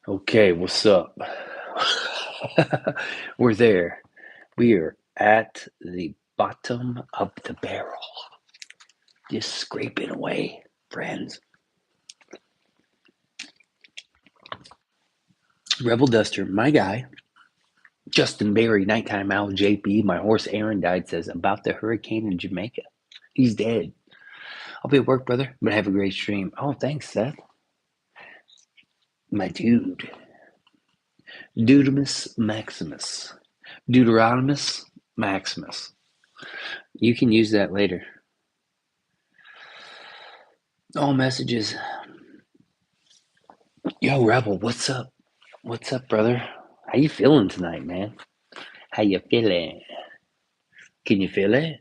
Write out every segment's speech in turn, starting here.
Okay, what's up? We're there. We are at the bottom of the barrel. Just scraping away, friends. Rebel Duster, my guy. Justin Berry, Nighttime Owl, JP, my horse Aaron died, says about the hurricane in Jamaica. He's dead. I'll be at work, brother, but have a great stream. Oh, thanks, Seth. My dude. Deuteronomus Maximus. Deuteronomus Maximus. You can use that later. All messages. Yo, Rebel, what's up? What's up, brother? How you feeling tonight, man? How you feeling? Can you feel it?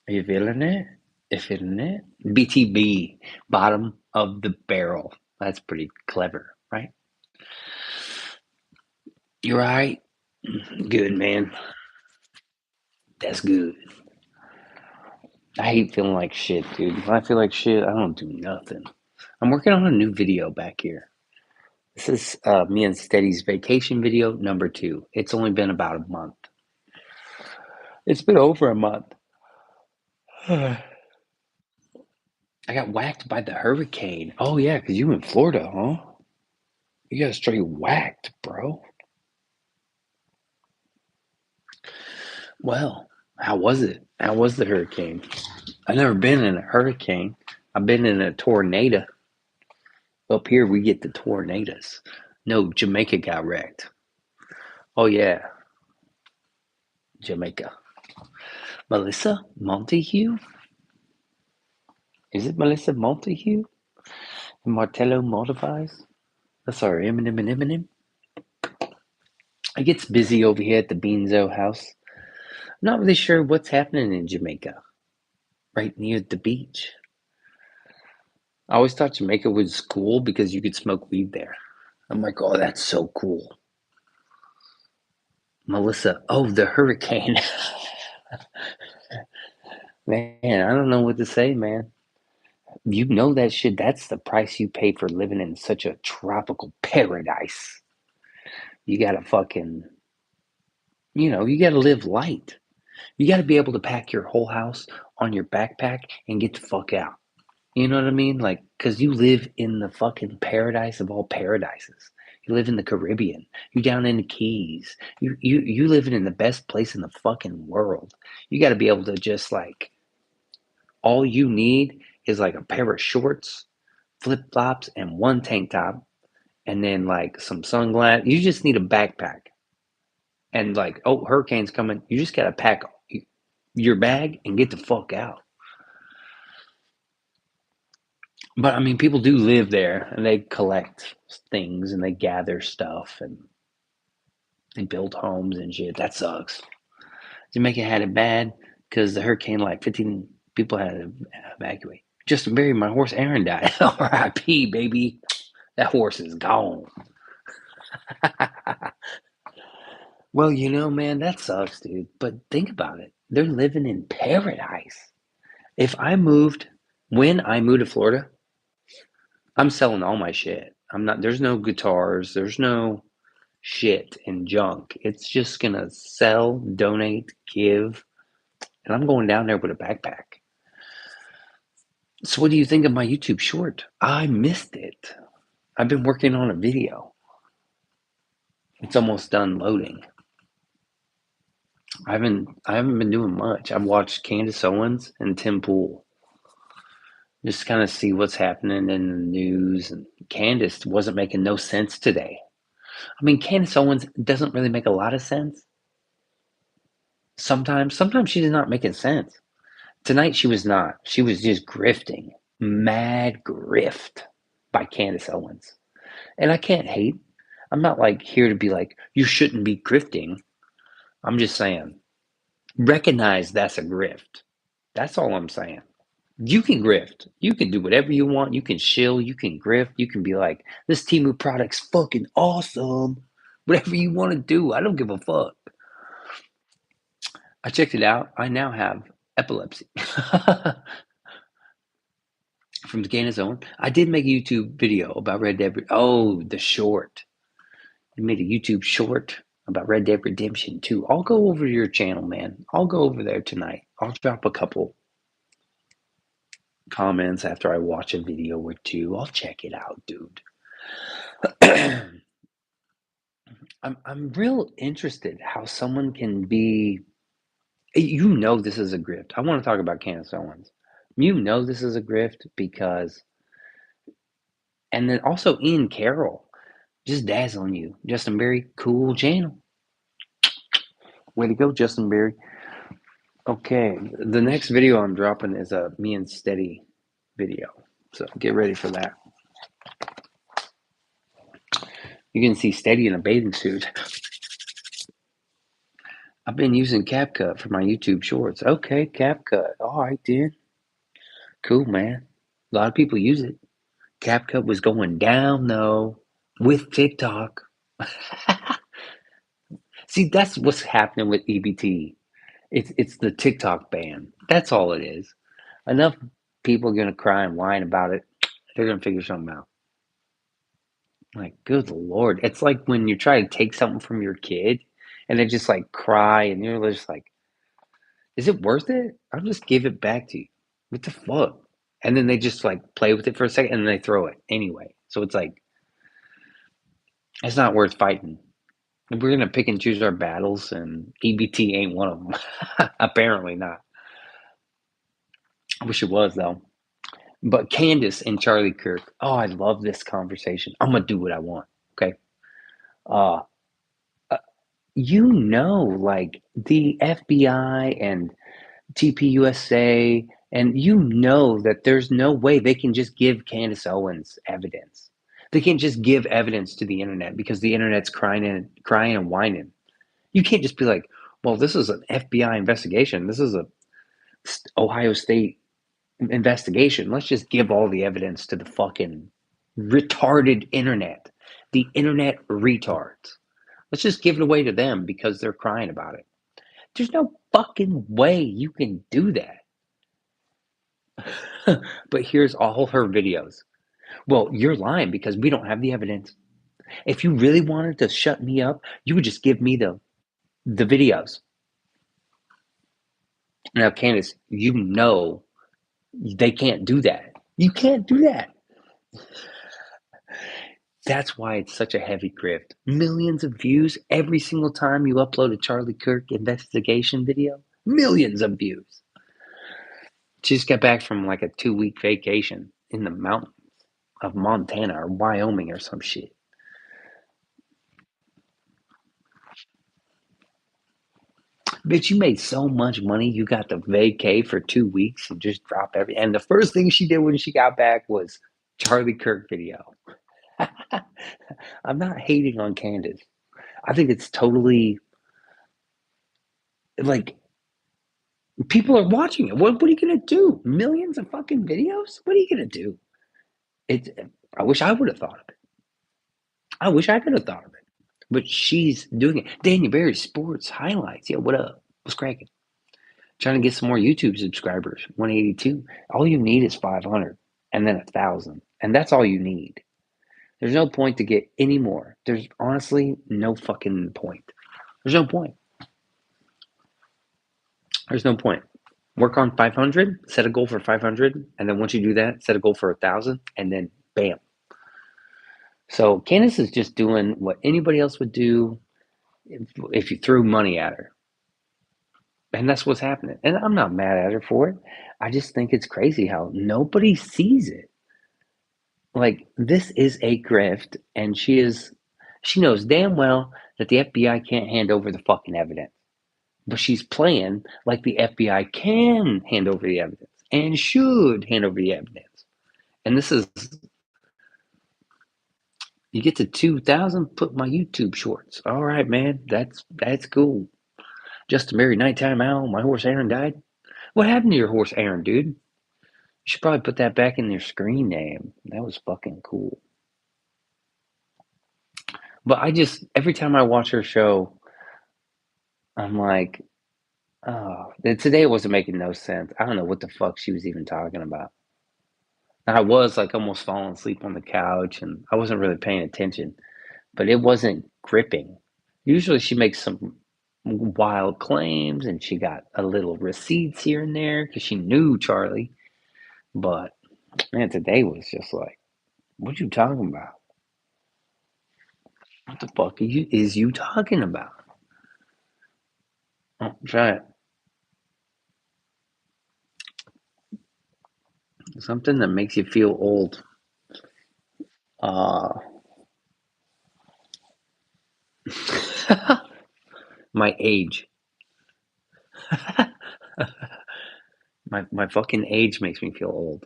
Are you feeling it? You feeling it? BTB, bottom of the barrel. That's pretty clever, right? You right? Good, man. That's good. I hate feeling like shit, dude. When I feel like shit, I don't do nothing. I'm working on a new video back here. This is me and Steady's vacation video number 2. It's only been about a month. It's been over a month. I got whacked by the hurricane. Oh, yeah, because you in Florida, huh? You got straight whacked, bro. Well, how was it? How was the hurricane? I've never been in a hurricane. I've been in a tornado. Up here, we get the tornadoes. No, Jamaica got wrecked. Oh, yeah, Jamaica. Melissa Montague? Is it Melissa Montague? Martello Maltavise? Sorry, Eminem. It gets busy over here at the Beanso house. I'm not really sure what's happening in Jamaica, right near the beach. I always thought Jamaica was cool because you could smoke weed there. I'm like, oh, that's so cool. Melissa, oh, the hurricane. Man, I don't know what to say, man. You know that shit, that's the price you pay for living in such a tropical paradise. You gotta fucking, you gotta live light. You gotta be able to pack your whole house on your backpack and get the fuck out. You know what I mean? Like, because you live in the fucking paradise of all paradises. You live in the Caribbean. You down in the Keys. You living in the best place in the fucking world. You got to be able to just like, all you need is like a pair of shorts, flip flops, and one tank top, and then like some sunglasses. You just need a backpack. And like, oh, hurricane's coming. You just got to pack your bag and get the fuck out. But I mean, people do live there and they collect things and they gather stuff and they build homes and shit. That sucks. Jamaica had it bad because the hurricane, like 15 people had to evacuate. Just to bury my horse, Aaron died. R.I.P. baby. That horse is gone. Well, man, that sucks, dude. But think about it. They're living in paradise. If I moved, when I moved to Florida, I'm selling all my shit. I'm not, there's no guitars, there's no shit and junk. It's just gonna sell, donate, give, and I'm going down there with a backpack. So what do you think of my YouTube short? I missed it. I've been working on a video. It's almost done loading. I haven't been doing much. I've watched Candace Owens and Tim Pool. Just kind of see what's happening in the news. And Candace wasn't making no sense today. I mean, Candace Owens doesn't really make a lot of sense. Sometimes she's not making sense. Tonight she was not. She was just grifting. Mad grift by Candace Owens. And I can't hate. I'm not like here to be like, you shouldn't be grifting. I'm just saying, recognize that's a grift. That's all I'm saying. You can grift. You can do whatever you want. You can shill. You can grift. You can be like, this Timu product's fucking awesome. Whatever you want to do. I don't give a fuck. I checked it out. I now have epilepsy. from the Candace Owen. I did make a YouTube video about Red Dead. Oh, the short. I made a YouTube short about Red Dead Redemption 2. I'll go over to your channel, man. I'll go over there tonight. I'll drop a couple comments after I watch a video or two. I'll check it out, dude. I'm real interested how someone can be. You know this is a grift. I want to talk about Candace Owens. You know this is a grift because, and then also Ian Carroll just dazzling you. Justin Berry, cool channel. Way to go, Justin Berry. Okay, the next video I'm dropping is a me and Steady video, so get ready for that. You can see Steady in a bathing suit. I've been using CapCut for my YouTube shorts. Okay, CapCut. All right, then. Cool, man. A lot of people use it. CapCut was going down though with TikTok. See, that's what's happening with EBT. It's the TikTok ban. That's all it is. Enough people are gonna cry and whine about it. They're gonna figure something out. Like, good lord. It's like when you try to take something from your kid and they just like cry and you're just like, is it worth it? I'll just give it back to you. What the fuck? And then they just like play with it for a second and then they throw it anyway. So it's like, it's not worth fighting. We're gonna pick and choose our battles, and EBT ain't one of them. Apparently not. I wish it was though. But Candace and Charlie Kirk. Oh, I love this conversation. I'm gonna do what I want. Okay. Uh, uh like the FBI and TPUSA, and that there's no way they can just give Candace Owens evidence. They can't just give evidence to the internet because the internet's crying and whining. You can't just be like, well, this is an FBI investigation. This is a Ohio State investigation. Let's just give all the evidence to the fucking retarded internet. The internet retards. Let's just give it away to them because they're crying about it. There's no fucking way you can do that. But here's all her videos. Well, you're lying because we don't have the evidence. If you really wanted to shut me up, you would just give me the videos. Now, Candace, they can't do that. You can't do that. That's why it's such a heavy grift. Millions of views every single time you upload a Charlie Kirk investigation video. Millions of views. She just got back from like a 2-week vacation in the mountains of Montana or Wyoming or some shit. Bitch, you made so much money, you got to vacay for 2 weeks and just drop everything. And the first thing she did when she got back was Charlie Kirk video. I'm not hating on Candace. I think it's totally like people are watching it. What are you gonna do? Millions of fucking videos? What are you gonna do? It. I wish I would have thought of it. I wish I could have thought of it. But she's doing it. Daniel Berry Sports Highlights. Yo, what up? What's cracking? Trying to get some more YouTube subscribers. 182. All you need is 500, and then 1,000, and that's all you need. There's no point to get any more. There's honestly no fucking point. There's no point. There's no point. Work on 500, set a goal for 500, and then once you do that, set a goal for 1,000, and then bam. So Candace is just doing what anybody else would do if you threw money at her. And that's what's happening. And I'm not mad at her for it. I just think it's crazy how nobody sees it. Like, this is a grift, and she knows damn well that the FBI can't hand over the fucking evidence. But she's playing like the FBI can hand over the evidence and should hand over the evidence. And this is, you get to 2,000, put my YouTube shorts. All right, man, that's cool. Just a merry nighttime owl. My horse Aaron died. What happened to your horse Aaron, dude? You should probably put that back in your screen name. That was fucking cool. But every time I watch her show, I'm like, oh, today it wasn't making no sense. I don't know what the fuck she was even talking about. I was like almost falling asleep on the couch and I wasn't really paying attention, but it wasn't gripping. Usually she makes some wild claims and she got a little receipts here and there because she knew Charlie. But man, today was just like, what you talking about? What the fuck is you talking about? Oh, try it. Something that makes you feel old. Uh, my age. My fucking age makes me feel old.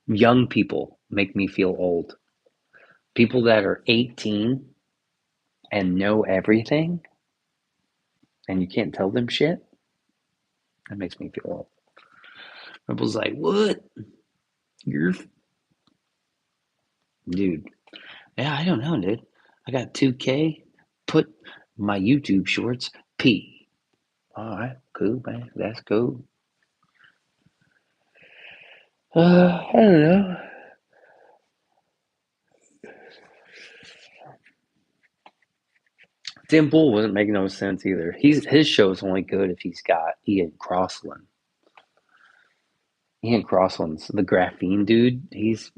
Young people make me feel old. People that are 18 and know everything and you can't tell them shit, that makes me feel old. People's like, what? You're, dude. Yeah, I don't know, dude. I got 2K. Put my YouTube shorts P. All right, cool, man. That's cool. I don't know. Tim Pool wasn't making no sense either. His show's only good if he's got Ian Crossland. Ian Crossland's the graphene dude. He's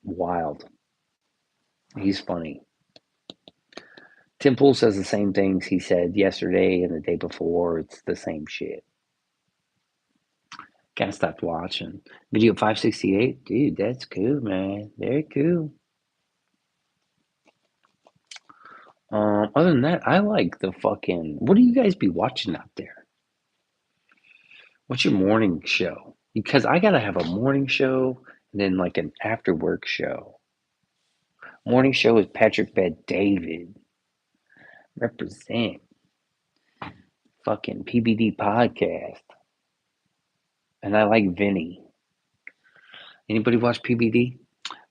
wild. He's funny. Tim Pool says the same things he said yesterday and the day before. It's the same shit. Gotta stop watching. Video 568? Dude, that's cool, man. Very cool. Other than that, I like the fucking. What do you guys be watching out there? What's your morning show? Because I gotta have a morning show and then like an after work show. Morning show is Patrick Bet David. Represent. Fucking PBD podcast. And I like Vinny. Anybody watch PBD?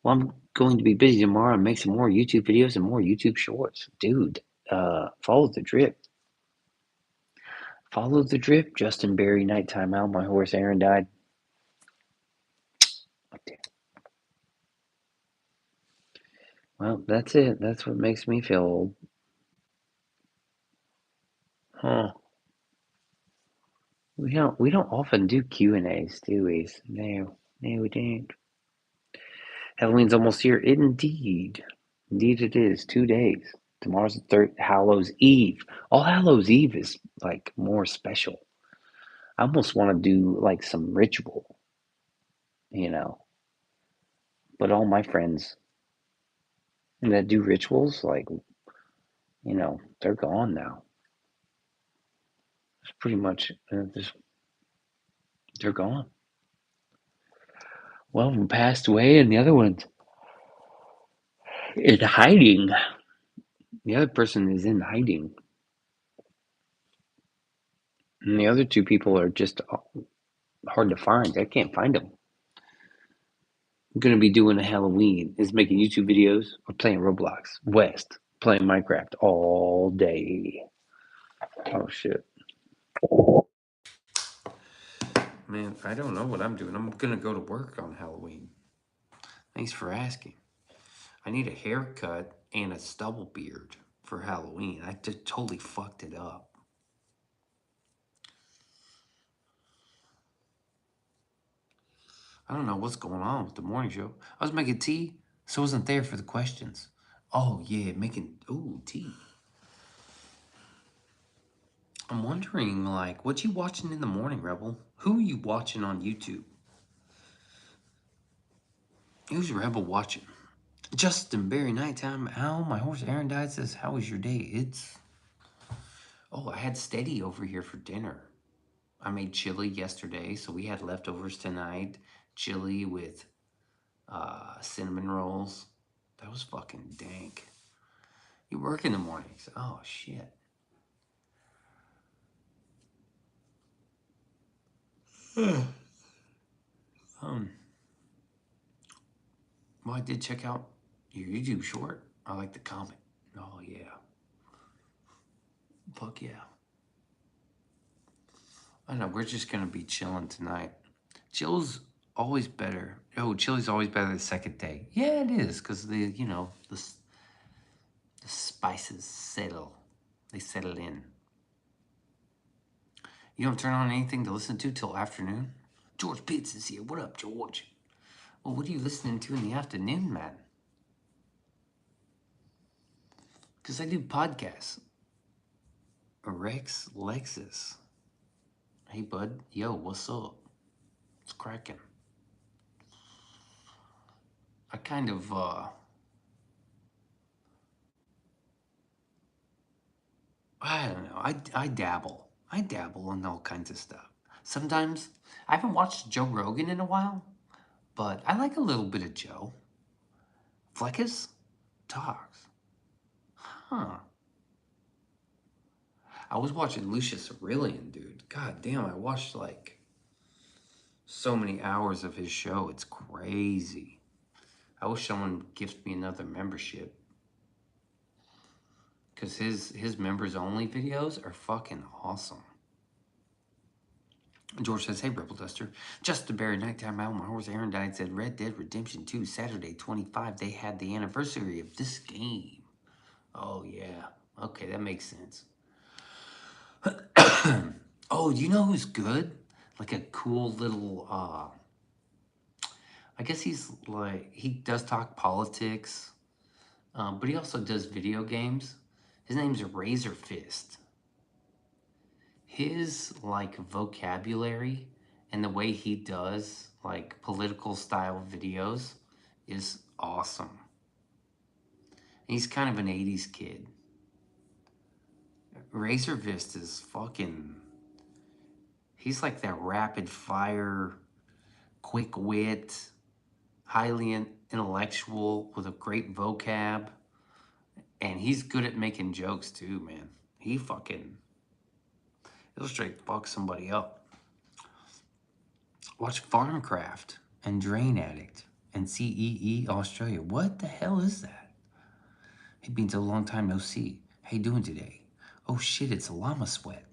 Well, I'm going to be busy tomorrow and make some more YouTube videos and more YouTube shorts. Dude, follow the drip. Follow the drip. Justin Berry, nighttime out. My horse Aaron died. Well, that's it. That's what makes me feel old. Huh. We don't often do Q&As, do we? No, no, we don't. Halloween's almost here. Indeed. Indeed it is. 2 days. Tomorrow's the third Hallows Eve. All Hallows Eve is like more special. I almost want to do like some ritual, you know. But all my friends that do rituals, like, they're gone now. It's pretty much, they're gone. One of them passed away, and the other one's in hiding. The other person is in hiding. And the other two people are just hard to find. I can't find them. I'm going to be doing a Halloween, is making YouTube videos or playing Roblox. West, playing Minecraft all day. Oh, shit. Man, I don't know what I'm doing. I'm going to go to work on Halloween. Thanks for asking. I need a haircut and a stubble beard for Halloween. I just totally fucked it up. I don't know what's going on with the morning show. I was making tea, so I wasn't there for the questions. Oh, yeah, tea. I'm wondering, like, what you watching in the morning, Rebel? Who are you watching on YouTube? Who's Rebel watching? Justin Berry, nighttime. Ow, my horse Aaron died says, how was your day? I had Steady over here for dinner. I made chili yesterday, so we had leftovers tonight. Chili with cinnamon rolls. That was fucking dank. You work in the mornings. Oh, shit. Um, well, I did check out your YouTube short. I like the comment. Oh, yeah. Fuck yeah. I know, we're just gonna be chilling tonight. Chill's Always better. Oh, chili's always better the second day. Yeah, it is, because the spices settle. They settle in. You don't turn on anything to listen to till afternoon? George Pitts is here. What up, George? Well, what are you listening to in the afternoon, man? Because I do podcasts. Rex Lexus. Hey, bud. Yo, what's up? It's cracking. I kind of, I don't know. I dabble. I dabble in all kinds of stuff. Sometimes, I haven't watched Joe Rogan in a while, but I like a little bit of Joe. Fleckus talks. Huh. I was watching Lucius Aurelian, dude. God damn, I watched like so many hours of his show. It's crazy. I wish someone gives me another membership. Because his members only videos are fucking awesome. George says, hey, Rebel Duster. Just to bury nighttime out, my horse Aaron died, said Red Dead Redemption 2, Saturday 25. They had the anniversary of this game. Oh, yeah. Okay, that makes sense. Oh, do you know who's good? Like a cool little, I guess he's like, he does talk politics, but he also does video games. His name's Razor Fist. His like vocabulary and the way he does like political style videos is awesome. He's kind of an 80s kid. Razor Fist is fucking, he's like that rapid fire, quick wit, highly intellectual with a great vocab. And he's good at making jokes too, man. He fucking, he'll straight fuck somebody up. Watch Farmcraft and Drain Addict and CEE Australia. What the hell is that? Hey, Beanso, a long time no see. How you doing today? Oh shit, it's a llama sweat.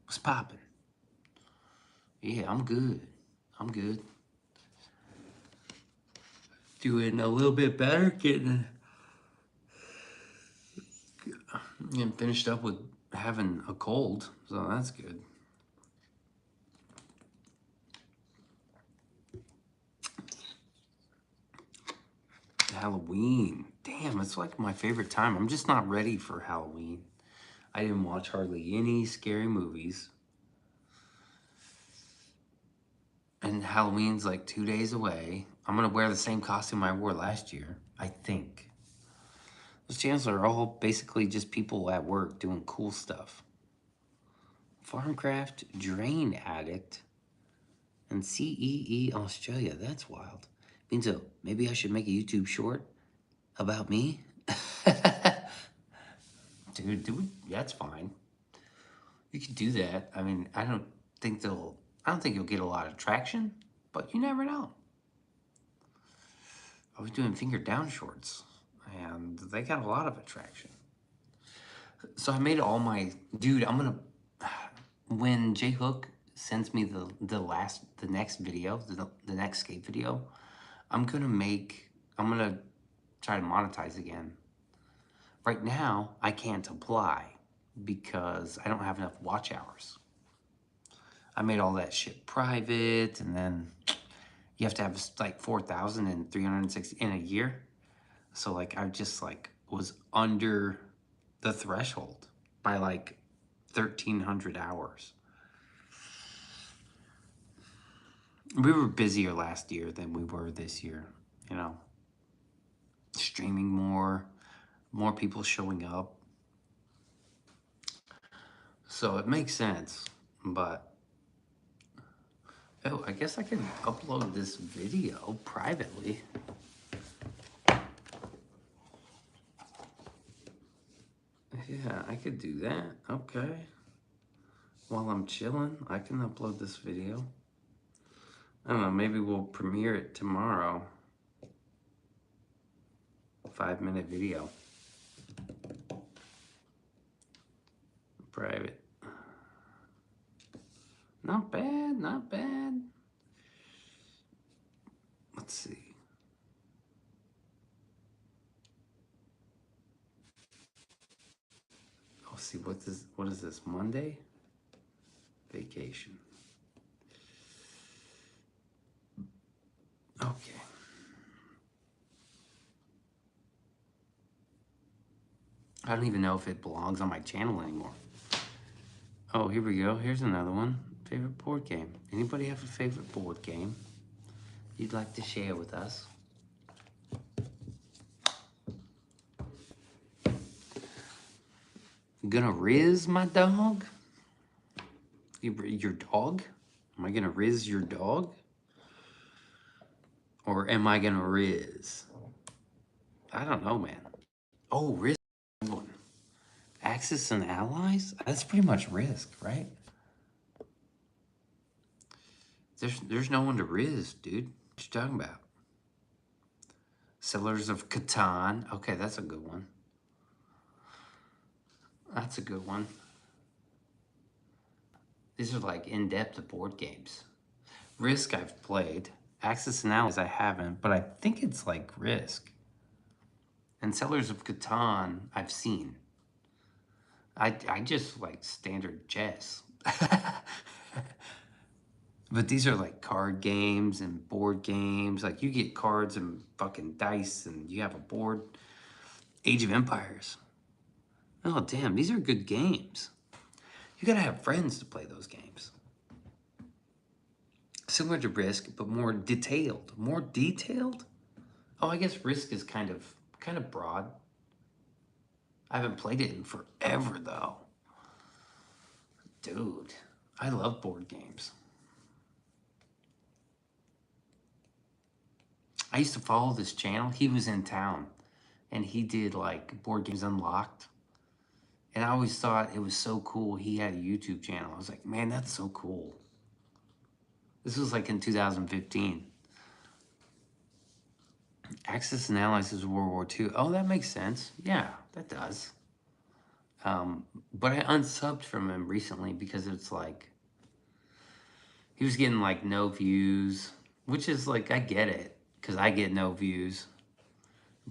What's poppin'? Yeah, I'm good. I'm good. Doing a little bit better, getting finished up with having a cold, so that's good. Halloween. Damn, it's like my favorite time. I'm just not ready for Halloween. I didn't watch hardly any scary movies. And Halloween's like 2 days away. I'm gonna wear the same costume I wore last year, I think. Those channels are all basically just people at work doing cool stuff. Farmcraft, Drain Addict, and CEE Australia. That's wild. Beanso, maybe I should make a YouTube short about me? Dude, that's fine. You could do that. I mean, I don't think you'll get a lot of traction, but you never know. I was doing finger down shorts, and they got a lot of attraction. So I made all my, dude, I'm gonna, when J Hook sends me the next video, the next skate video, I'm gonna try to monetize again. Right now, I can't apply because I don't have enough watch hours. I made all that shit private, and then you have to have like 4,360 in a year. So like I just like was under the threshold by like 1,300 hours. We were busier last year than we were this year, you know. Streaming more people showing up. So it makes sense, but oh, I guess I can upload this video privately. Yeah, I could do that. Okay. While I'm chilling, I can upload this video. I don't know, maybe we'll premiere it tomorrow. 5-minute video. Private. Not bad, not bad. Let's see, what is this, Monday? Vacation. Okay. I don't even know if it belongs on my channel anymore. Oh, here we go. Here's another one. Favorite board game. Anybody have a favorite board game you'd like to share with us? Gonna riz my dog? Your dog? Am I gonna riz your dog? Or am I gonna riz? I don't know, man. Oh, risk one. Axis and allies? That's pretty much risk, right? There's no one to riz, dude. What you talking about? Settlers of Catan. Okay, that's a good one. That's a good one. These are like in-depth board games. Risk I've played. Axis and Allies I haven't, but I think it's like Risk. And Settlers of Catan I've seen. I just like standard chess. But these are like card games and board games. Like you get cards and fucking dice and you have a board. Age of Empires. Oh, damn, these are good games. You gotta have friends to play those games. Similar to Risk, but more detailed. More detailed? Oh, I guess Risk is kind of broad. I haven't played it in forever though. Dude, I love board games. I used to follow this channel. He was in town and he did like Board Games Unlocked. And I always thought it was so cool. He had a YouTube channel. I was like, man, that's so cool. This was like in 2015. Axis and Allies is World War II. Oh, that makes sense. Yeah, that does. But I unsubbed from him recently because it's like, he was getting like no views, which is like, I get it because I get no views.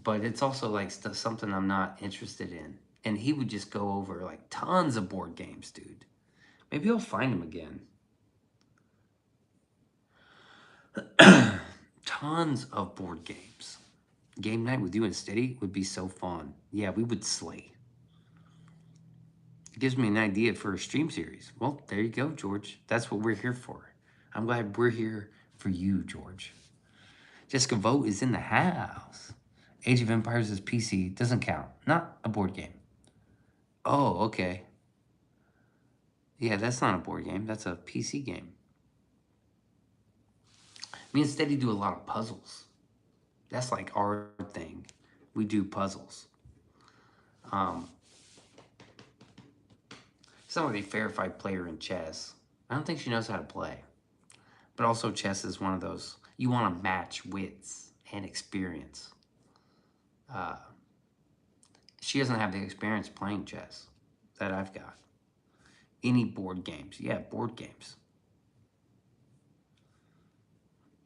But it's also like something I'm not interested in. And he would just go over like tons of board games, dude. Maybe I'll find him again. Tons of board games. Game night with you and Steady would be so fun. Yeah, we would slay. It gives me an idea for a stream series. Well, there you go, George. That's what we're here for. I'm glad we're here for you, George. Jessica Vote is in the house. Age of Empires is PC. Doesn't count. Not a board game. Oh, okay. Yeah, that's not a board game. That's a PC game. Me and Steady do a lot of puzzles. That's like our thing. We do puzzles. It's not really fair if I play her in chess. I don't think she knows how to play. But also chess is one of those, you want to match wits and experience. She doesn't have the experience playing chess that I've got. Any board games. Yeah, board games.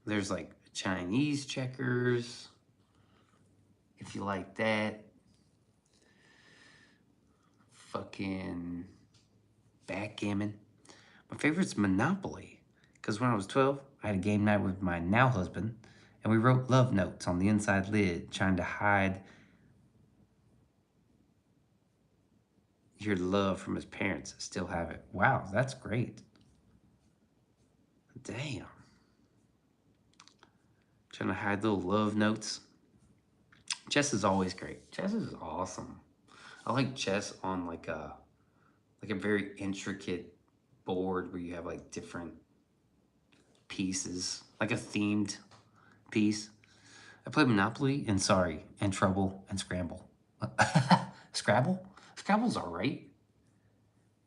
There's like Chinese checkers, if you like that. Fucking backgammon. My favorite's Monopoly, because when I was 12, I had a game night with my now husband, and we wrote love notes on the inside lid, trying to hide your love from his parents. Still have it. Wow, that's great. Damn. Trying to hide little love notes. Chess is always great. Chess is awesome. I like chess on like a very intricate board where you have like different pieces, like a themed piece. I played Monopoly and Trouble and Scramble. Scrabble? Scrabble's all right.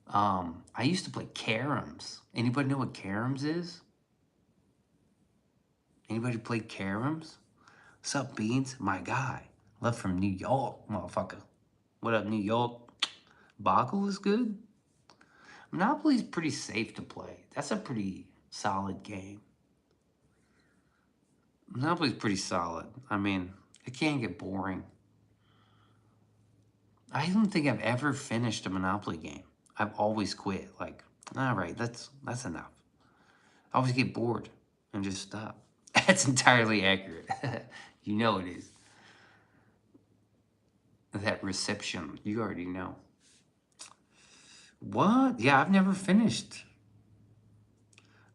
I used to play caroms. Anybody know what caroms is? Anybody play caroms? What's up, Beans? My guy. Love from New York, motherfucker. What up, New York? Boggle is good. Monopoly's pretty safe to play. That's a pretty solid game. Monopoly's pretty solid. I mean, it can get boring. I don't think I've ever finished a Monopoly game. I've always quit. Like, all right, that's enough. I always get bored and just stop. That's entirely accurate. You know it is. That reception, you already know. What? Yeah, I've never finished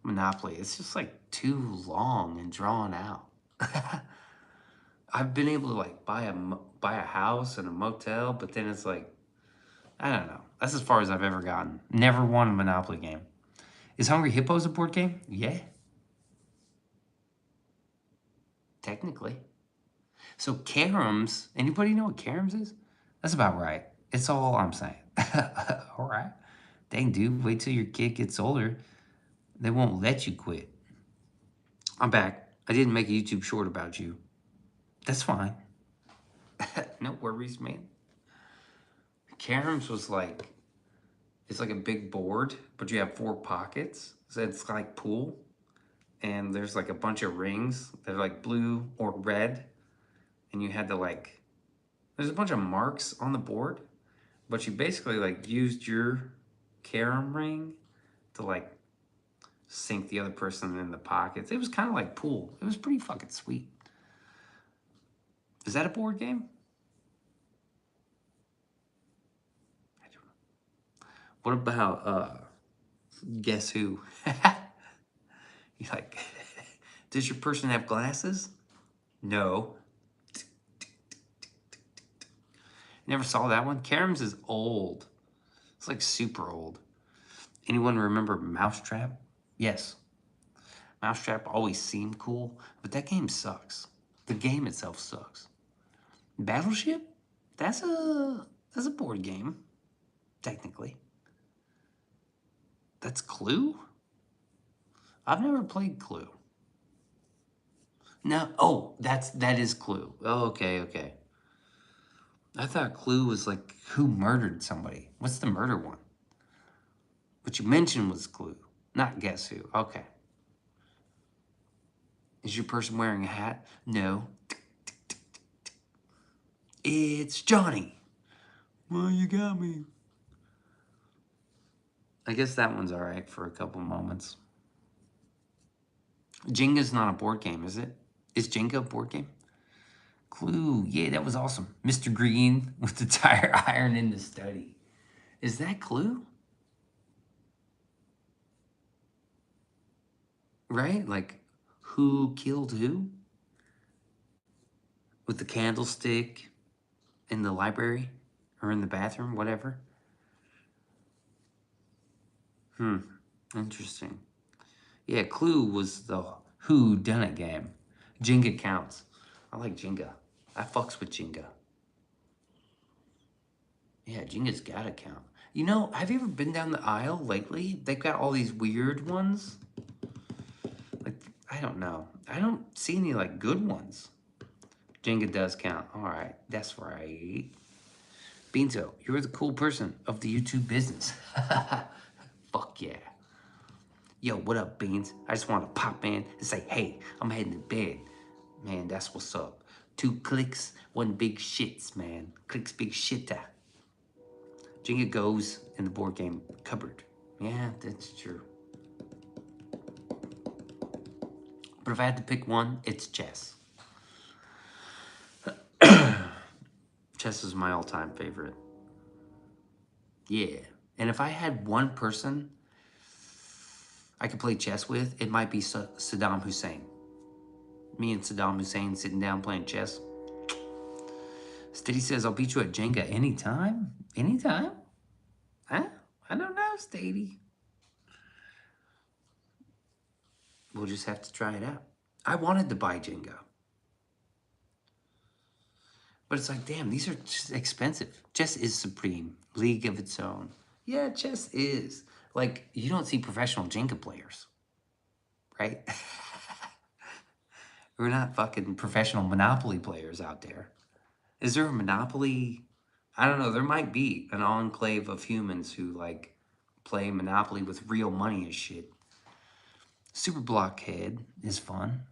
Monopoly. It's just like too long and drawn out. I've been able to like buy a house and a motel, but then it's like I don't know. That's as far as I've ever gotten. Never won a Monopoly game. Is Hungry Hippos a board game? Yeah, technically. So caroms. Anybody know what caroms is? That's about right. It's all I'm saying. All right. Dang, dude. Wait till your kid gets older. They won't let you quit. I'm back. I didn't make a YouTube short about you. That's fine. No worries, man. Caroms was like, it's like a big board, but you have 4 pockets. So it's like pool. And there's like a bunch of rings. They're like blue or red. And you had to like, there's a bunch of marks on the board. But you basically like used your carom ring to like sink the other person in the pockets. It was kind of like pool. It was pretty fucking sweet. Is that a board game? I don't know. What about Guess Who? You like, does your person have glasses? No. Never saw that one. Carams is old. It's like super old. Anyone remember Mousetrap? Yes. Mousetrap always seemed cool, but that game sucks. The game itself sucks. Battleship? That's a board game, technically. That's Clue? I've never played Clue. No, oh, that is Clue. Oh, okay. I thought Clue was like who murdered somebody. What's the murder one? What you mentioned was Clue, not Guess Who. Okay. Is your person wearing a hat? No. It's Johnny. Well, you got me. I guess that one's all right for a couple moments. Jenga's not a board game, is it? Is Jenga a board game? Clue. Yeah, that was awesome. Mr. Green with the tire iron in the study. Is that Clue? Right? Like, who killed who? With the candlestick in the library or in the bathroom, whatever. Interesting. Yeah, Clue was the who done it game. Jenga counts. I like Jenga. I fucks with Jenga. Yeah, Jenga's gotta count. You know, have you ever been down the aisle lately? They've got all these weird ones. Like, I don't know. I don't see any like good ones. Jenga does count. All right, that's right. Beanso, you're the cool person of the YouTube business. Fuck yeah. Yo, what up, Beans? I just want to pop in and say, hey, I'm heading to bed. Man, that's what's up. 2 clicks, 1 big shits, man. Clicks big shitter. Jenga goes in the board game cupboard. Yeah, that's true. But if I had to pick one, it's chess. Chess is my all-time favorite. Yeah. And if I had one person I could play chess with, it might be Saddam Hussein. Me and Saddam Hussein sitting down playing chess. Steady says, I'll beat you at Jenga anytime? Anytime? Huh? I don't know, Steady. We'll just have to try it out. I wanted to buy Jenga. But it's like, damn, these are just expensive. Chess is supreme. League of its own. Yeah, chess is. Like, you don't see professional Jenga players, right? We're not fucking professional Monopoly players out there. Is there a Monopoly? I don't know. There might be an enclave of humans who, like, play Monopoly with real money and shit. Super Blockhead is fun.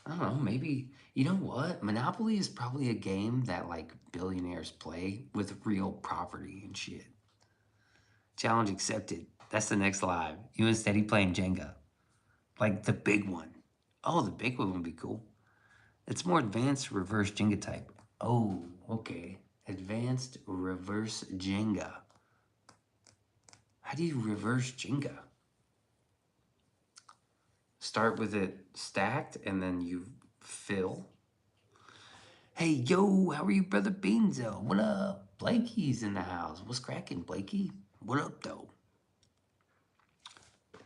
I don't know, maybe, you know what? Monopoly is probably a game that like billionaires play with real property and shit. Challenge accepted. That's the next live. You and Steady playing Jenga. Like the big one. Oh, the big one would be cool. It's more advanced reverse Jenga type. Oh, okay. Advanced reverse Jenga. How do you reverse Jenga? Start with it stacked and then you fill. Hey, yo, how are you, brother Beanso? What up? Blakey's in the house. What's cracking, Blakey? What up, though?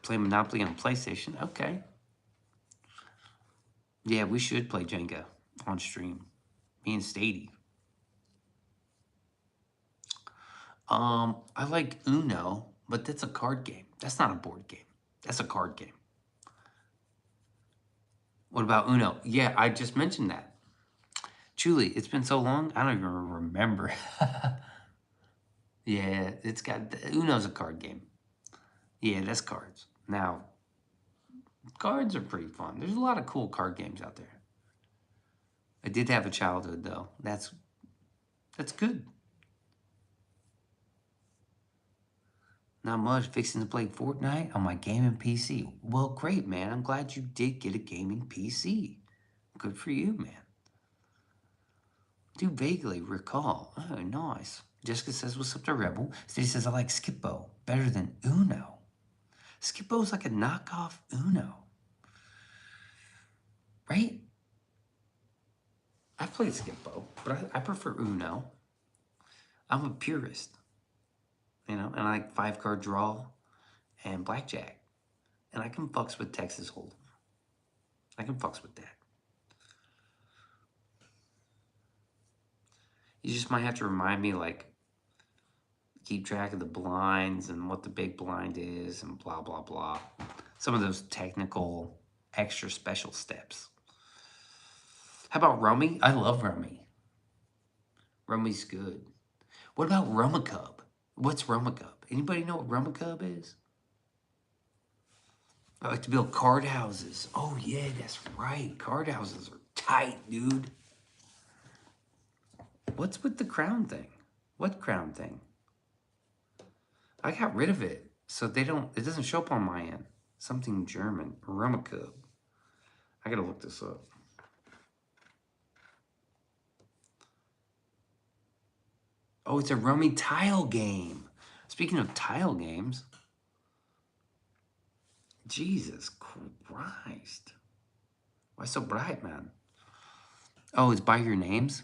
Play Monopoly on PlayStation? Okay. Yeah, we should play Jenga on stream. Me and Stady. I like Uno, but that's a card game. That's not a board game. That's a card game. What about Uno? Yeah, I just mentioned that. Julie, it's been so long, I don't even remember. Yeah, it's got Uno's a card game. Yeah, that's cards. Now, cards are pretty fun. There's a lot of cool card games out there. I did have a childhood though. That's good. Not much. Fixing to play Fortnite on my gaming PC. Well, great, man. I'm glad you did get a gaming PC. Good for you, man. Do vaguely recall. Oh, nice. Jessica says, what's up to Rebel? Stacey says, I like Skippo better than Uno. Skippo's like a knockoff Uno. Right? I've played Skippo, but I prefer Uno. I'm a purist, you know, and I like 5 card draw and blackjack. And I can fucks with Texas Hold'em. I can fucks with that. You just might have to remind me, like, keep track of the blinds and what the big blind is and blah, blah, blah. Some of those technical, extra special steps. How about Rummy? I love Rummy. Rummy's good. What about Rummacub? What's Rummacub? Anybody know what Rummacub is? I like to build card houses. Oh, yeah, that's right. Card houses are tight, dude. What's with the crown thing? What crown thing? I got rid of it, so it doesn't show up on my end. Something German. Rummikub. I gotta look this up. Oh, it's a rummy tile game. Speaking of tile games, Jesus Christ. Why so bright, man? Oh, it's by your names?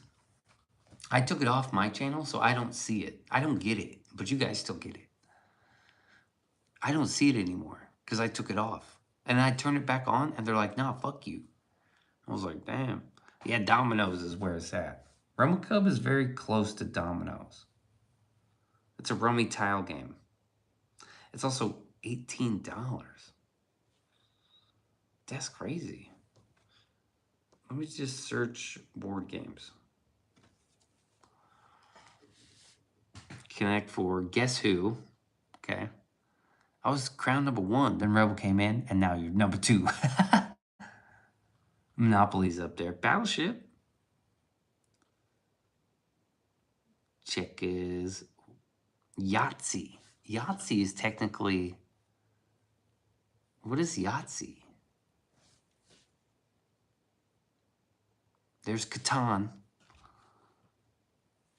I took it off my channel, so I don't see it. I don't get it, but you guys still get it. I don't see it anymore because I took it off. And I turned it back on, and they're like, nah, fuck you. I was like, damn. Yeah, Domino's is where it's at. Rummikub is very close to Domino's. It's a rummy tile game. It's also $18. That's crazy. Let me just search board games. Connect for Guess Who. Okay. I was crown #1, then Rebel came in, and now you're #2. Monopoly's up there. Battleship. Check is Yahtzee. Yahtzee is technically... What is Yahtzee? There's Catan.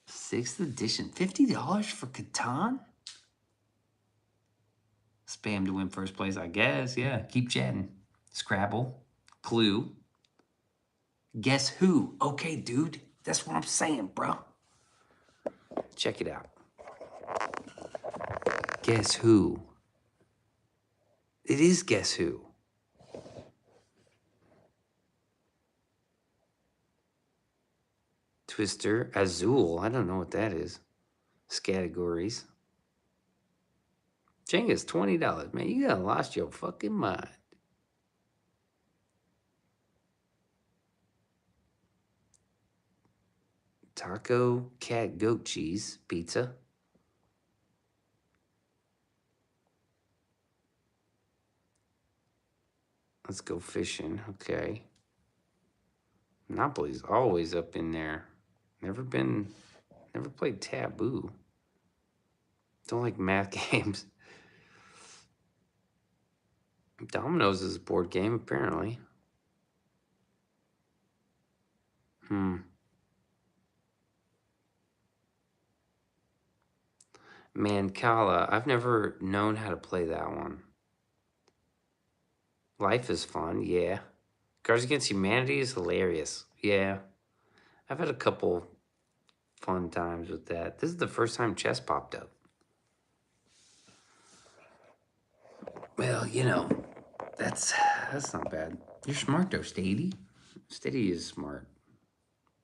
6th edition. $50 for Catan? Spam to win first place, I guess. Yeah, keep chatting. Scrabble. Clue. Guess Who? Okay, dude. That's what I'm saying, bro. Check it out. Guess Who? It is Guess Who. Twister. Azul. I don't know what that is. Categories. Jenga's $20. Man, you done lost your fucking mind. Taco, cat, goat cheese, pizza. Let's go fishing. Okay. Monopoly's always up in there. Never played Taboo. Don't like math games. Dominoes is a board game, apparently. Mancala, I've never known how to play that one. Life is fun, yeah. Cards Against Humanity is hilarious, yeah. I've had a couple fun times with that. This is the first time chess popped up. Well, you know, that's not bad. You're smart though, Steady. Steady is smart.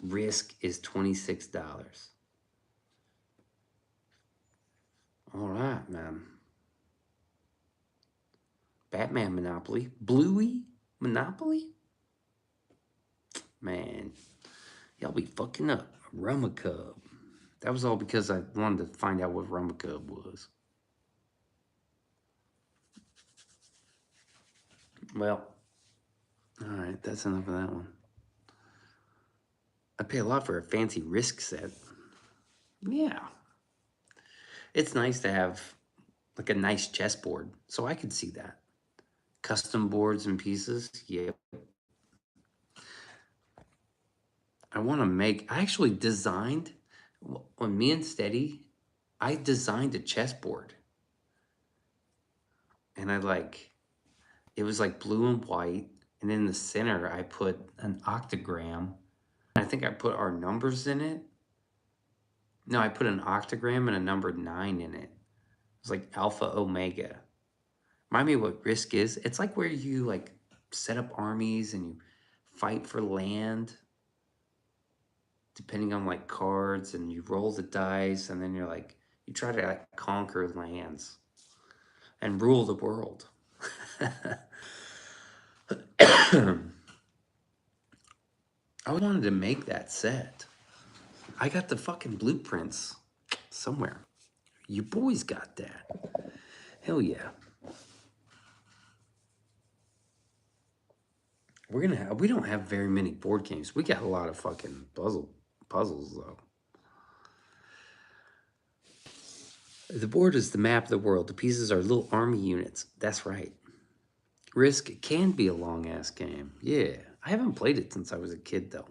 Risk is $26. All right, man. Batman Monopoly. Bluey Monopoly? Man, y'all be fucking up. Rummikub. That was all because I wanted to find out what Rummikub was. Well, all right, that's enough of that one. I pay a lot for a fancy Risk set. Yeah. It's nice to have like a nice chessboard, so I could see that. Custom boards and pieces, yeah. I actually designed, when me and Steady, I designed a chessboard. And it was like blue and white. And in the center, I put an octagram. I think I put our numbers in it. No, I put an octagram and a number 9 in it. It was like Alpha Omega. Remind me what Risk is. It's like where you like set up armies and you fight for land, depending on like cards, and you roll the dice, and then you try to like conquer lands and rule the world. I wanted to make that set. I got the fucking blueprints somewhere. You boys got that. Hell yeah. We don't have very many board games. We got a lot of fucking puzzles though. The board is the map of the world. The pieces are little army units. That's right. Risk can be a long ass game. Yeah. I haven't played it since I was a kid though.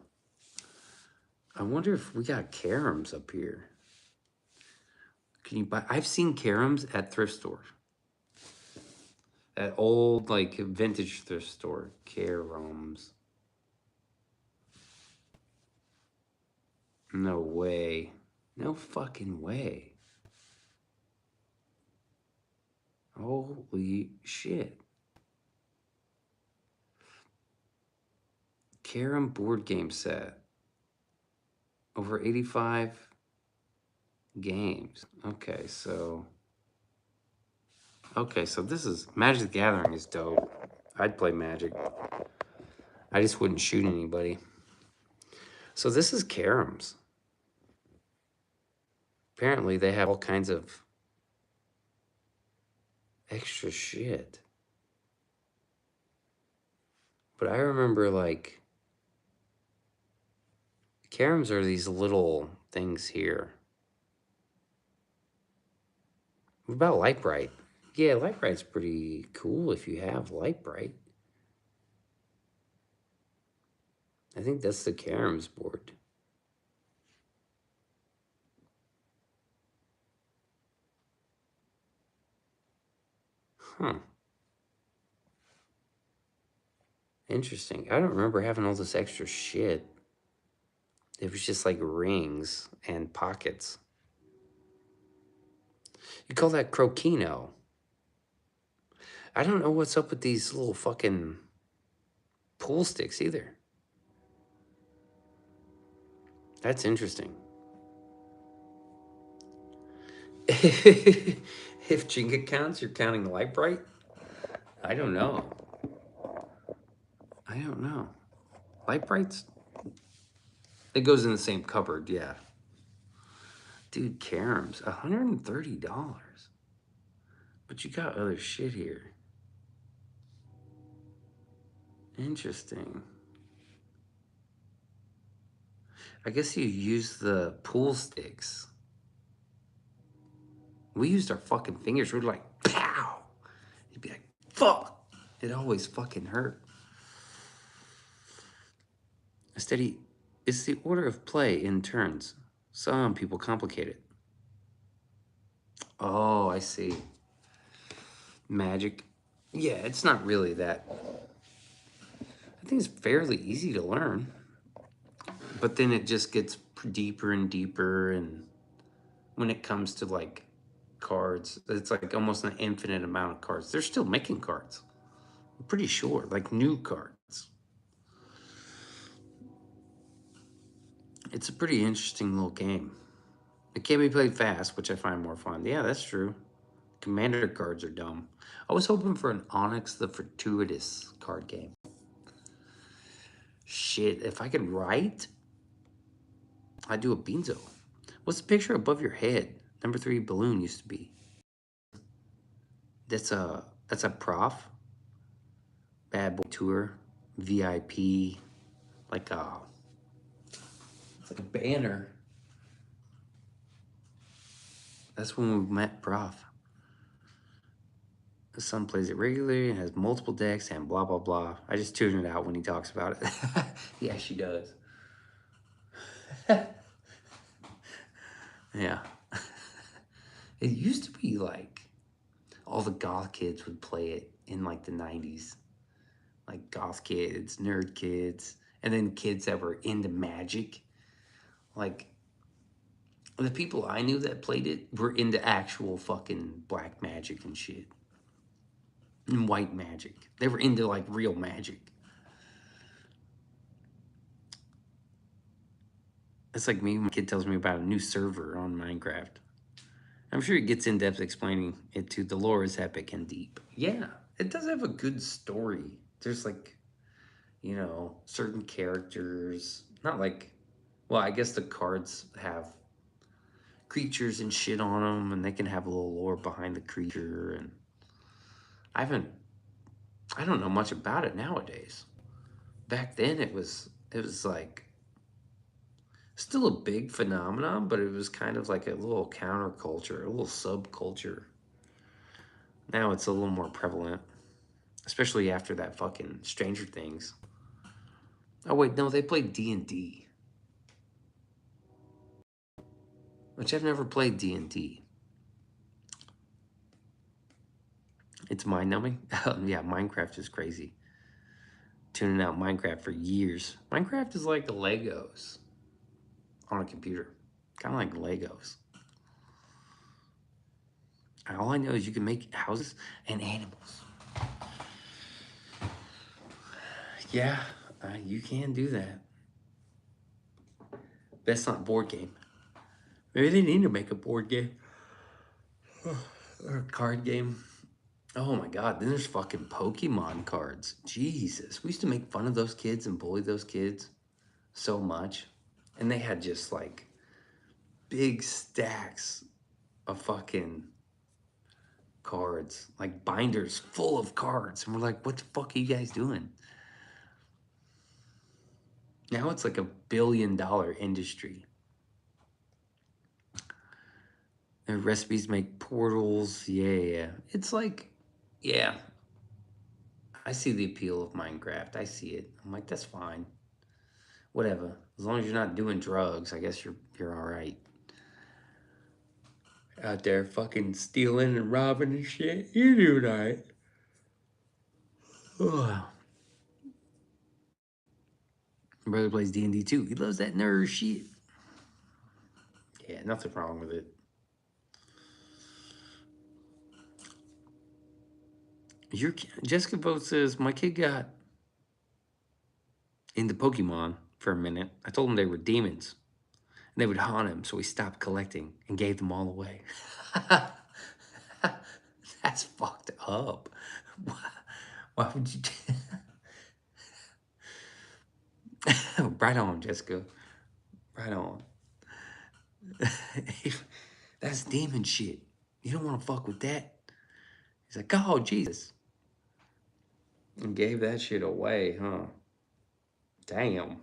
I wonder if we got caroms up here. Can you buy? I've seen caroms at thrift stores. At old like vintage thrift store. Caroms. No way. No fucking way. Holy shit. Carom board game set. Over 85 games. Okay, so this is Magic the Gathering is dope. I'd play Magic. I just wouldn't shoot anybody. So this is Caroms. Apparently they have all kinds of extra shit. But I remember like Caroms are these little things here. What about Light Bright? Yeah, Light Bright's pretty cool if you have Light Bright. I think that's the Caroms board. Huh. Interesting. I don't remember having all this extra shit. It was just like rings and pockets. You call that croquino. I don't know what's up with these little fucking pool sticks either. That's interesting. If Jenga counts, you're counting Light Bright? I don't know. Light Bright's... It goes in the same cupboard, yeah. Dude, Caroms, $130. But you got other shit here. Interesting. I guess you use the pool sticks. We used our fucking fingers. We're like, pow! You'd be like, fuck! It always fucking hurt. A steady, it's the order of play in turns. Some people complicate it. Oh, I see. Magic. Yeah, it's not really that. I think it's fairly easy to learn. But then it just gets deeper and deeper. And when it comes to like cards, it's like almost an infinite amount of cards. They're still making cards. I'm pretty sure, like new cards. It's a pretty interesting little game. It can be played fast, which I find more fun. Yeah, that's true. Commander cards are dumb. I was hoping for an Onyx the Fortuitous card game. Shit, if I could write, I'd do a Beanso. What's the picture above your head? Number 3 balloon used to be. That's a prof. Bad Boy Tour, VIP, like a it's like a banner. That's when we met Prof. The son plays it regularly and has multiple decks and blah blah blah. I just tune it out when he talks about it. Yeah, she does. Yeah. It used to be like all the goth kids would play it in like the 90s. Like goth kids, nerd kids, and then kids that were into magic. Like the people I knew that played it were into actual fucking black magic and shit. And white magic. They were into like real magic. It's like me when my kid tells me about a new server on Minecraft. I'm sure it gets in depth explaining it too. The lore is epic and deep. Yeah, it does have a good story. There's like, certain characters. Not like, well, I guess the cards have creatures and shit on them, and they can have a little lore behind the creature. And I haven't, I don't know much about it nowadays. Back then, it was like still a big phenomenon, but it was kind of like a little counterculture, a little subculture. Now it's a little more prevalent, especially after that fucking Stranger Things. Oh wait, no, they played D&D, which I've never played D&D. It's mind numbing. Yeah, Minecraft is crazy. Tuning out Minecraft for years. Minecraft is like Legos on a computer, kind of like Legos. All I know is you can make houses and animals. Yeah, you can do that. That's not board game. Maybe they need to make a board game or a card game. Oh my god, then there's fucking Pokemon cards. Jesus. We used to make fun of those kids and bully those kids so much. And they had just like big stacks of fucking cards, like binders full of cards. And we're like, what the fuck are you guys doing? Now it's like $1 billion industry. Their recipes make portals. Yeah. It's like, yeah, I see the appeal of Minecraft. I see it. I'm like, that's fine. Whatever. As long as you're not doing drugs, I guess you're all right. Out there fucking stealing and robbing and shit. You're doing all right. Ugh. My brother plays D&D too. He loves that nerd shit. Yeah, nothing wrong with it. Your Jessica Vote says my kid got into Pokemon for a minute. I told him they were demons and they would haunt him, so he stopped collecting and gave them all away. That's fucked up. Why would you? Right on, Jessica. Right on. That's demon shit. You don't want to fuck with that. He's like, oh, Jesus. And gave that shit away, huh? Damn.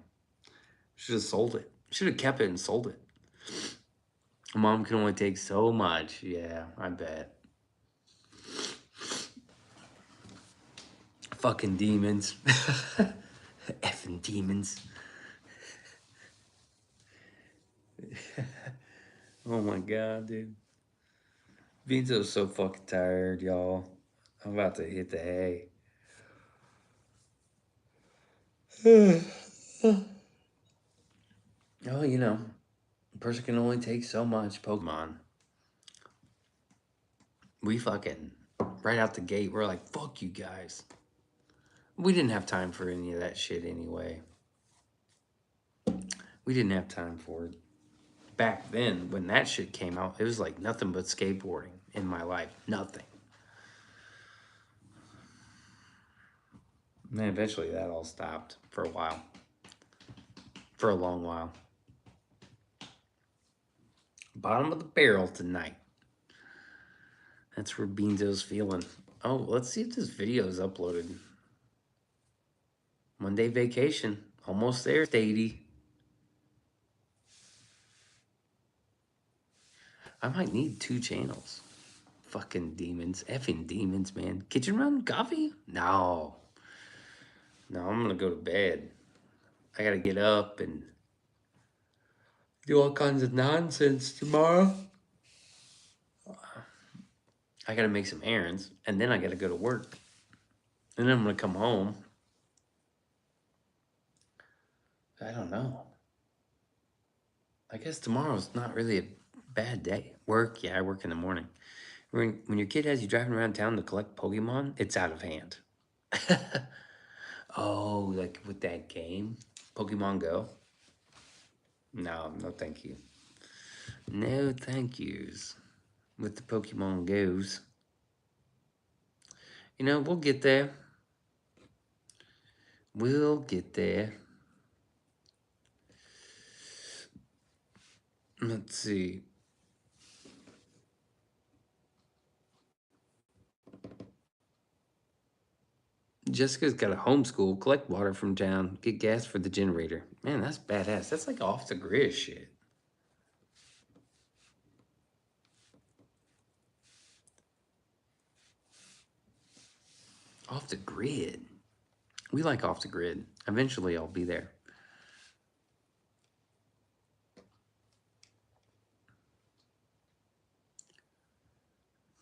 Should have sold it. Should have kept it and sold it. Mom can only take so much. Yeah, I bet. Fucking demons. Effing demons. Oh my god, dude. Beanso's so fucking tired, y'all. I'm about to hit the hay. Oh, you know, a person can only take so much Pokemon. We fucking, right out the gate, we're like, fuck you guys. We didn't have time for any of that shit anyway. We didn't have time for it. Back then, when that shit came out, it was like nothing but skateboarding in my life. Nothing. And then eventually that all stopped for a while. For a long while. Bottom of the barrel tonight. That's where Beanzo's feeling. Oh, let's see if this video is uploaded. Monday vacation. Almost there, Stady. I might need 2 channels. Fucking demons. Effing demons, man. Kitchen run coffee? No. No, I'm gonna go to bed. I gotta get up and do all kinds of nonsense tomorrow. I gotta make some errands, and then I gotta go to work. And then I'm gonna come home. I don't know. I guess tomorrow's not really a bad day. Work, yeah, I work in the morning. When your kid has you driving around town to collect Pokemon, it's out of hand. Oh, like with that game, Pokemon Go? No, no thank you. No thank yous with the Pokemon Goes. You know, we'll get there. We'll get there. Let's see. Jessica's got a homeschool, collect water from town, get gas for the generator. Man, that's badass. That's like off the grid shit. Off the grid. We like off the grid. Eventually, I'll be there.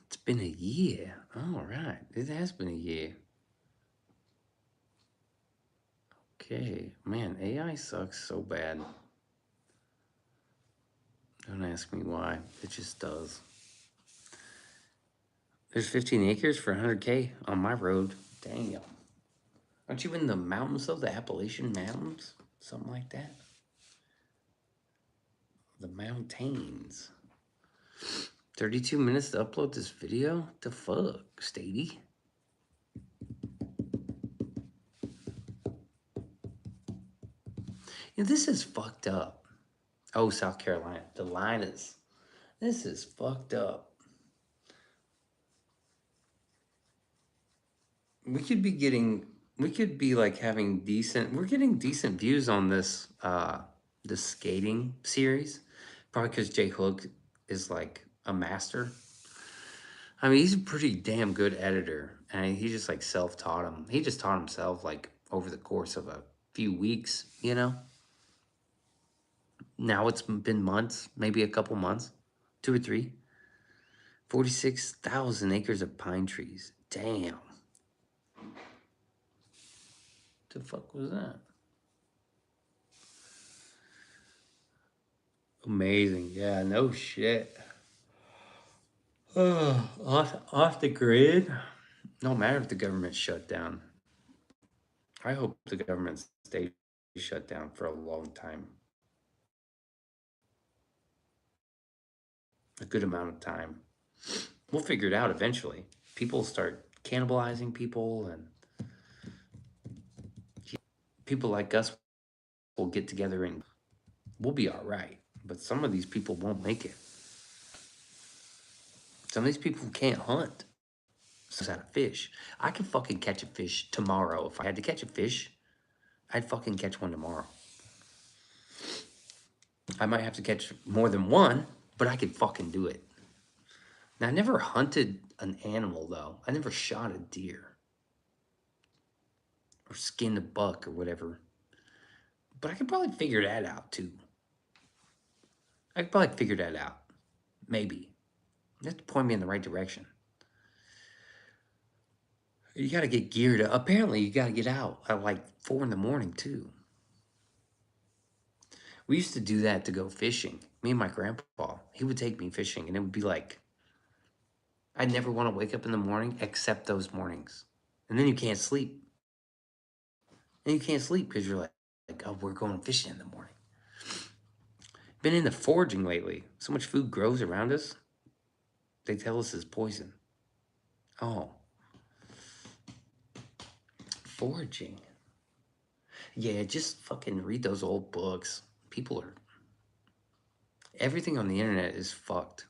It's been a year. All right. It has been a year. Okay. Man, AI sucks so bad. Don't ask me why. It just does. There's 15 acres for 100K on my road. Damn. Aren't you in the mountains though? The Appalachian Mountains? Something like that? The mountains. 32 minutes to upload this video? What the fuck, Stady? Yeah, this is fucked up. Oh, South Carolina. The Linas. This is fucked up. We could be like having we're getting decent views on this skating series. Probably because Jay Hook is like a master. I mean, he's a pretty damn good editor, and he just like self-taught him. He just taught himself like over the course of a few weeks, you know? Now it's been months, maybe a couple months, 2 or 3. 46,000 acres of pine trees. Damn. The fuck was that? Amazing. Yeah, no shit. Off the grid. No matter if the government's shut down. I hope the government stays shut down for a long time. A good amount of time. We'll figure it out eventually. People start cannibalizing people, and people like us will get together and we'll be all right. But some of these people won't make it. Some of these people can't hunt. So how to fish. I could fucking catch a fish tomorrow. If I had to catch a fish, I'd fucking catch one tomorrow. I might have to catch more than one, but I could fucking do it. Now, I never hunted an animal, though. I never shot a deer or skinned a buck or whatever. But I could probably figure that out, too. I could probably figure that out. Maybe. You have to point me in the right direction. You got to get geared up. Apparently, you got to get out at like 4 in the morning, too. We used to do that to go fishing. Me and my grandpa, he would take me fishing, and it would be like, I'd never want to wake up in the morning except those mornings. And then you can't sleep. And you can't sleep because you're like, oh, we're going fishing in the morning. Been into foraging lately. So much food grows around us. They tell us it's poison. Oh, foraging. Yeah, just fucking read those old books. People are. Everything on the internet is fucked.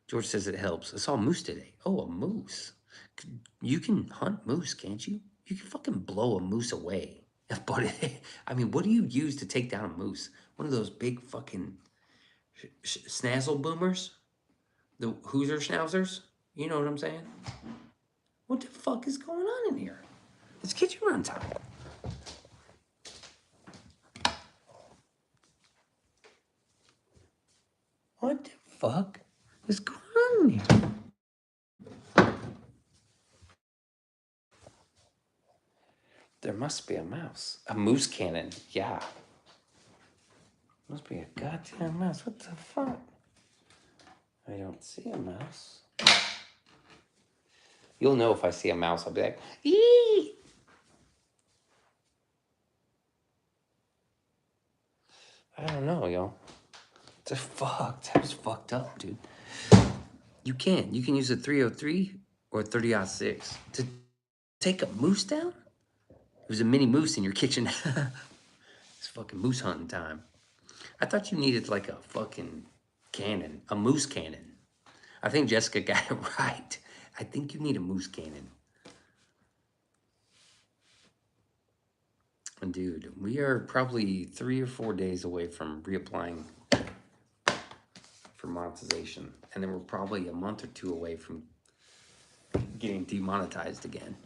George says it helps. I saw a moose today. Oh, a moose. You can hunt moose, can't you? You can fucking blow a moose away. But I mean, what do you use to take down a moose? One of those big fucking snazzle boomers? The Hoosier schnauzers? You know what I'm saying? What the fuck is going on in here? It's kitchen run time. What the fuck is going on in here? There must be a mouse. A moose cannon. Yeah. Must be a goddamn mouse. What the fuck? I don't see a mouse. You'll know if I see a mouse. I'll be like, eee! I don't know, yo. It's fucked. That was fucked up, dude. You can. You can use a 303 or 30-06 to take a moose down. There's a mini moose in your kitchen. It's fucking moose hunting time. I thought you needed like a fucking cannon, a moose cannon. I think Jessica got it right. I think you need a moose cannon. Dude, we are probably 3 or 4 days away from reapplying for monetization. And then we're probably a month or 2 away from getting demonetized again.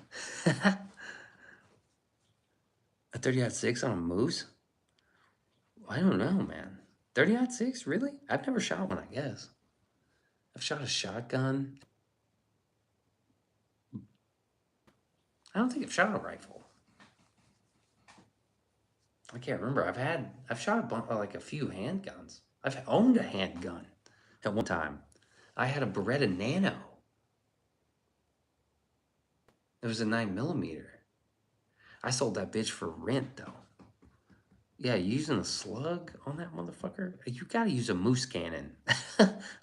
A 30-06 on a moose? I don't know, man. 30-06, really? I've never shot one, I guess. I've shot a shotgun. I don't think I've shot a rifle. I can't remember. I've shot like a few handguns. I've owned a handgun at one time. I had a Beretta Nano. It was a 9mm. I sold that bitch for rent though. Yeah, using a slug on that motherfucker? You gotta use a moose cannon.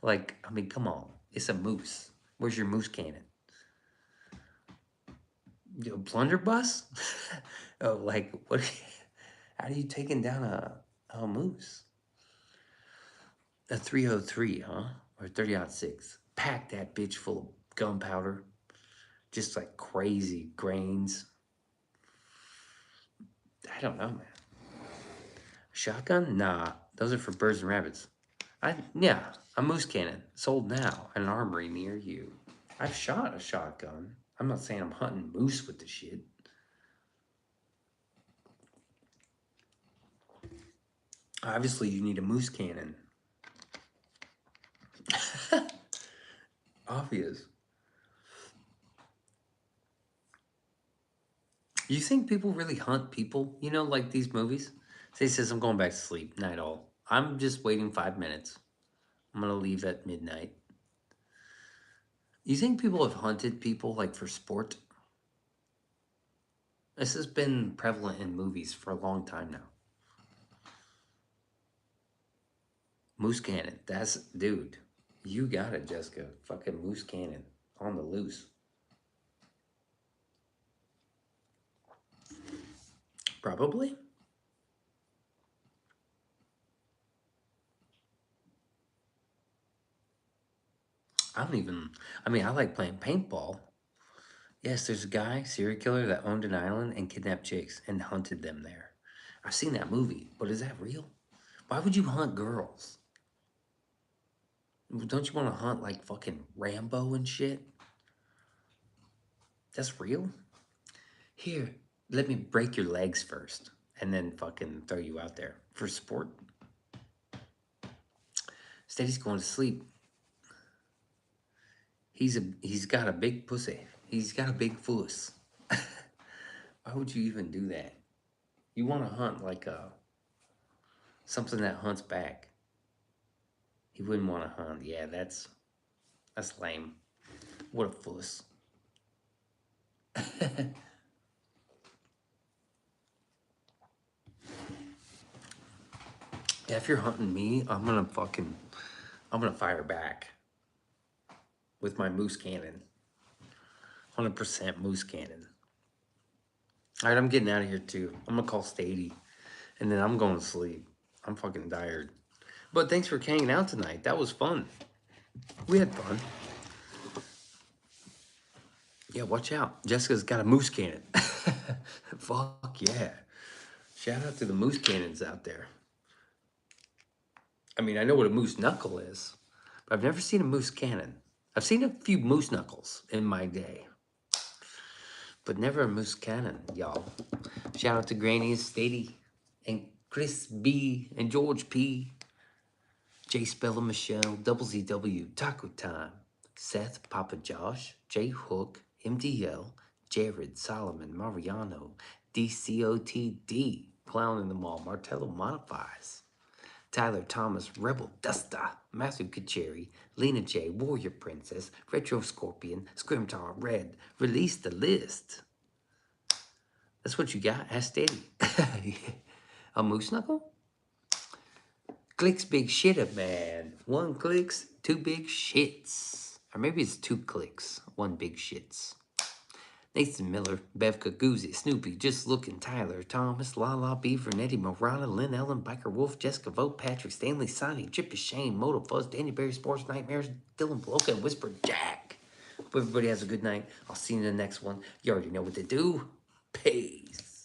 Like, I mean, come on. It's a moose. Where's your moose cannon? A blunderbuss? Oh, like, what? How are you taking down a moose? A 303, huh? Or 30-06. Pack that bitch full of gunpowder. Just like crazy grains. I don't know, man. Shotgun? Nah, those are for birds and rabbits. Yeah, a moose cannon. Sold now at an armory near you. I've shot a shotgun. I'm not saying I'm hunting moose with the shit. Obviously, you need a moose cannon. Obvious. You think people really hunt people? You know, like these movies? Say says, I'm going back to sleep. Night all. I'm just waiting 5 minutes. I'm going to leave at midnight. You think people have hunted people like for sport? This has been prevalent in movies for a long time now. Moose cannon. That's, dude, you got it, Jessica. Fucking moose cannon on the loose. Probably. I mean, I like playing paintball. Yes, there's a guy, serial killer, that owned an island and kidnapped chicks and hunted them there. I've seen that movie, but is that real? Why would you hunt girls? Don't you want to hunt like fucking Rambo and shit? That's real? Here, let me break your legs first and then fucking throw you out there for sport. Steady's going to sleep. He's got a big pussy. He's got a big fuss. Why would you even do that? You want to hunt like something that hunts back. He wouldn't want to hunt. Yeah, that's lame. What a fuss. Yeah, if you're hunting me, I'm gonna fire back with my moose cannon. 100% moose cannon. All right, I'm getting out of here too. I'm gonna call Stady, and then I'm going to sleep. I'm fucking tired. But thanks for hanging out tonight. That was fun. We had fun. Yeah, watch out. Jessica's got a moose cannon. Fuck yeah. Shout out to the moose cannons out there. I mean, I know what a moose knuckle is, but I've never seen a moose cannon. I've seen a few moose knuckles in my day, but never a moose cannon, y'all. Shout out to Granny and Stady and Chris B and George P, J Spella Michelle, Double ZW, Taco Time, Seth, Papa Josh, J Hook, MDL, Jared, Solomon, Mariano, DCOTD, Clown in the Mall, Martello Modifies, Tyler Thomas, Rebel Dusta, Matthew Kacheri, Lena J, Warrior Princess, Retro Scorpion, Scrimtar Red, Release the List. That's what you got? Ask Steady. A moose knuckle? Clicks big shitter, man. One clicks, two big shits. Or maybe it's two clicks, one big shits. Nathan Miller, Bevka Guzzi, Snoopy, Just Looking, Tyler, Thomas, Lala, Beaver, Nettie, Morana, Lynn Ellen, Biker Wolf, Jessica Vogt, Patrick, Stanley, Sonny, Chip is Shane, Moto Fuzz, Danny Berry, Sports Nightmares, Dylan Bloka, and Whisper Jack. Hope everybody has a good night. I'll see you in the next one. You already know what to do. Peace.